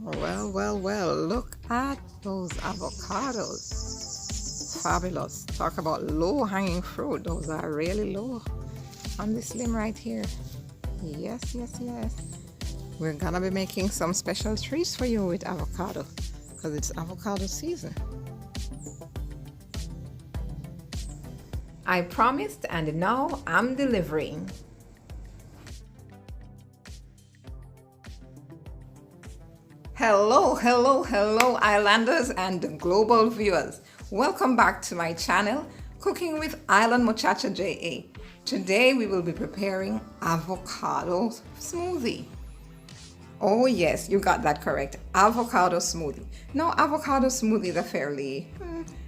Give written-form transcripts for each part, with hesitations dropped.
Well, well, well, look at those avocados. Fabulous. Talk about low-hanging fruit. Those are really low on this limb right here. Yes, yes, yes. We're gonna be making some special treats for you with avocado because it's avocado season. I promised and now I'm delivering. Hello, hello, hello, islanders and global viewers. Welcome back to my channel, Cooking with Island Muchacha JA. Today we will be preparing avocado smoothie. Oh yes, you got that correct. Avocado smoothie. Now, avocado smoothie is a fairly,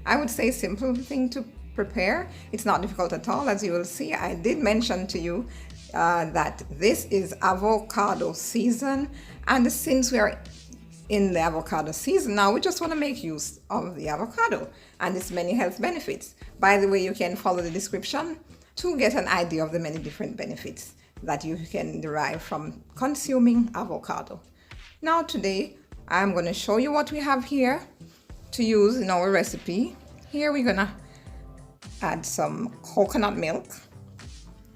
I would say, simple thing to prepare. It's not difficult at all. As you will see, I did mention to you that this is avocado season, and since we are in the avocado season now, we just want to make use of the avocado and its many health benefits. By the way, you can follow the description to get an idea of the many different benefits that you can derive from consuming avocado. Now today I'm going to show you what we have here to use in our recipe. Here we're going to add some coconut milk.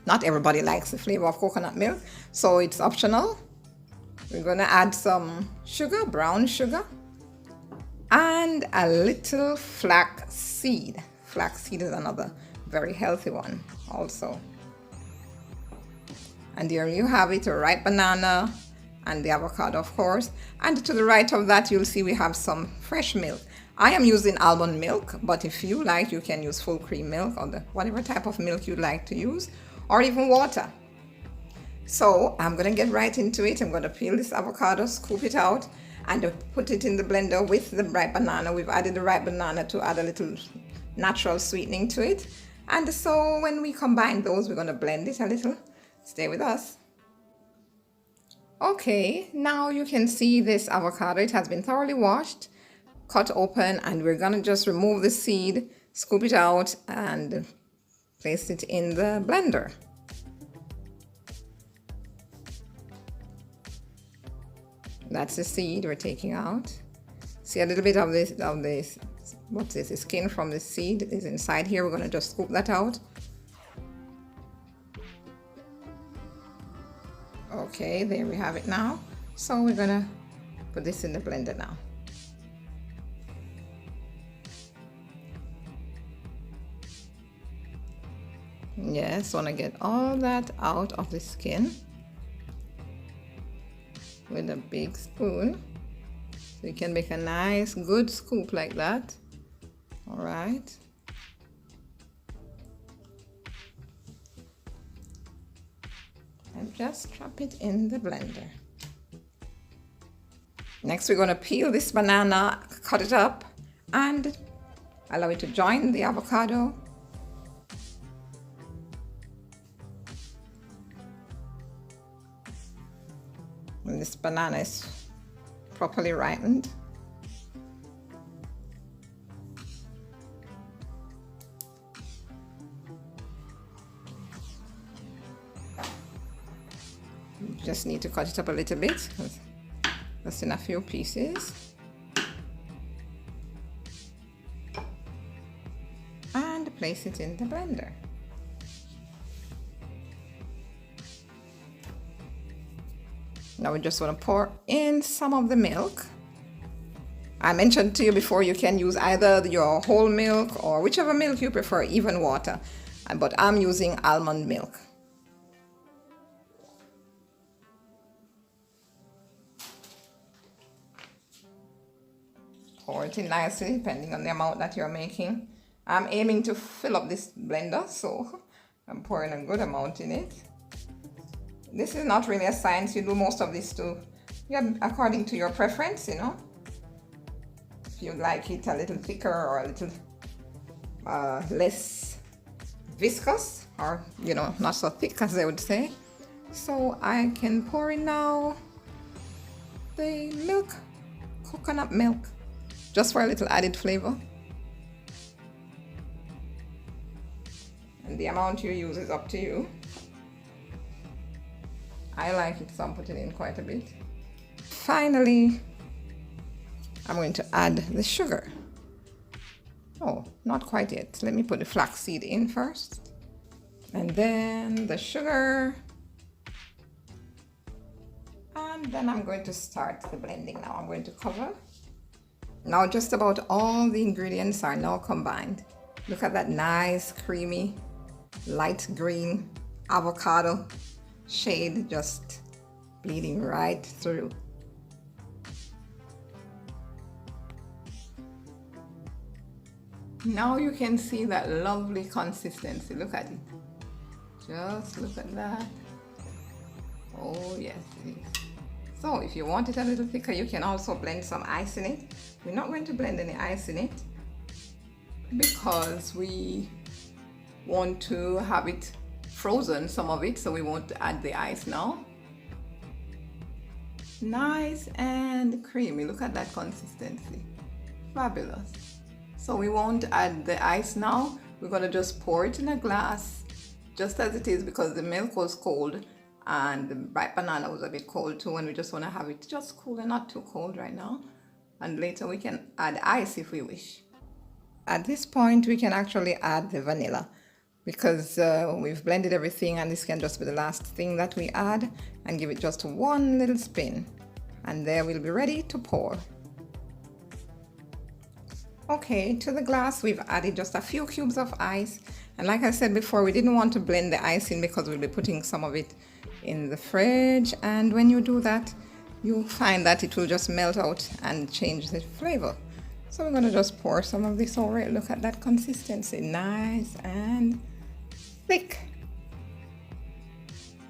Not everybody likes the flavor of coconut milk, so it's optional. We're going to add some sugar, brown sugar, and a little flax seed. Flax seed is another very healthy one also. And there you have it, a ripe banana and the avocado, of course. And to the right of that, you'll see we have some fresh milk. I am using almond milk, but if you like, you can use full cream milk or whatever type of milk you like to use, or even water. So I'm going to get right into it. I'm going to peel this avocado, scoop it out, and put it in the blender with the ripe banana. We've added the ripe banana to add a little natural sweetening to it. And so when we combine those, we're going to blend it a little. Stay with us. Okay, now you can see this avocado. It has been thoroughly washed, cut open, and we're going to just remove the seed, scoop it out, and place it in the blender. That's the seed we're taking out. See, a little bit of this, what's this? The skin from the seed is inside here. We're going to just scoop that out. Okay, there we have it now. So we're going to put this in the blender now. Yes, want to get all that out of the skin with a big spoon, so you can make a nice good scoop like that. All right, and just drop it in the blender. Next, we're going to peel this banana, cut it up, and allow it to join the avocado. And this banana is properly ripened. You just need to cut it up a little bit, just in a few pieces. And place it in the blender. Now we just want to pour in some of the milk. I mentioned to you before, you can use either your whole milk or whichever milk you prefer, even water. But I'm using almond milk. Pour it in nicely, depending on the amount that you're making. I'm aiming to fill up this blender, so I'm pouring a good amount in it. This is not really a science. You do most of this too, according to your preference, you know. If you like it a little thicker or a little less viscous, or, you know, not so thick as I would say. So I can pour in now the milk, coconut milk, just for a little added flavor. And the amount you use is up to you. I like it, so I'm putting in quite a bit. Finally, I'm going to add the sugar. Oh, not quite yet. Let me put the flaxseed in first. And then the sugar. And then I'm going to start the blending now. I'm going to cover. Now just about all the ingredients are now combined. Look at that nice, creamy, light green avocado shade just bleeding right through. Now you can see that lovely consistency. Look at it. Just look at that. Oh yes, it is. So if you want it a little thicker, you can also blend some ice in it. We're not going to blend any ice in it because we want to have it frozen, some of it, so we won't add the ice now. Nice and creamy. Look at that consistency. Fabulous. So we won't add the ice now. We're going to just pour it in a glass just as it is because the milk was cold and the ripe banana was a bit cold too, and we just want to have it just cool and not too cold right now. And later we can add ice if we wish. At this point we can actually add the vanilla because we've blended everything, and this can just be the last thing that we add, and give it just one little spin, and there we'll be ready to pour. Okay, to the glass we've added just a few cubes of ice, and like I said before, we didn't want to blend the ice in because we'll be putting some of it in the fridge, and when you do that you'll find that it will just melt out and change the flavor. So we're going to just pour some of this over it. Look at that consistency, nice and thick.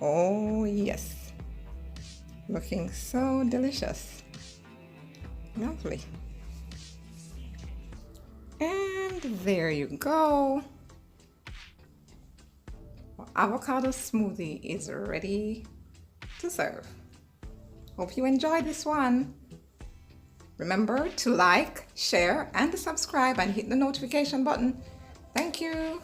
Oh yes, looking so delicious. Lovely. And there you go. Avocado smoothie is ready to serve. Hope you enjoyed this one. Remember to like, share, and subscribe, and hit the notification button. Thank you.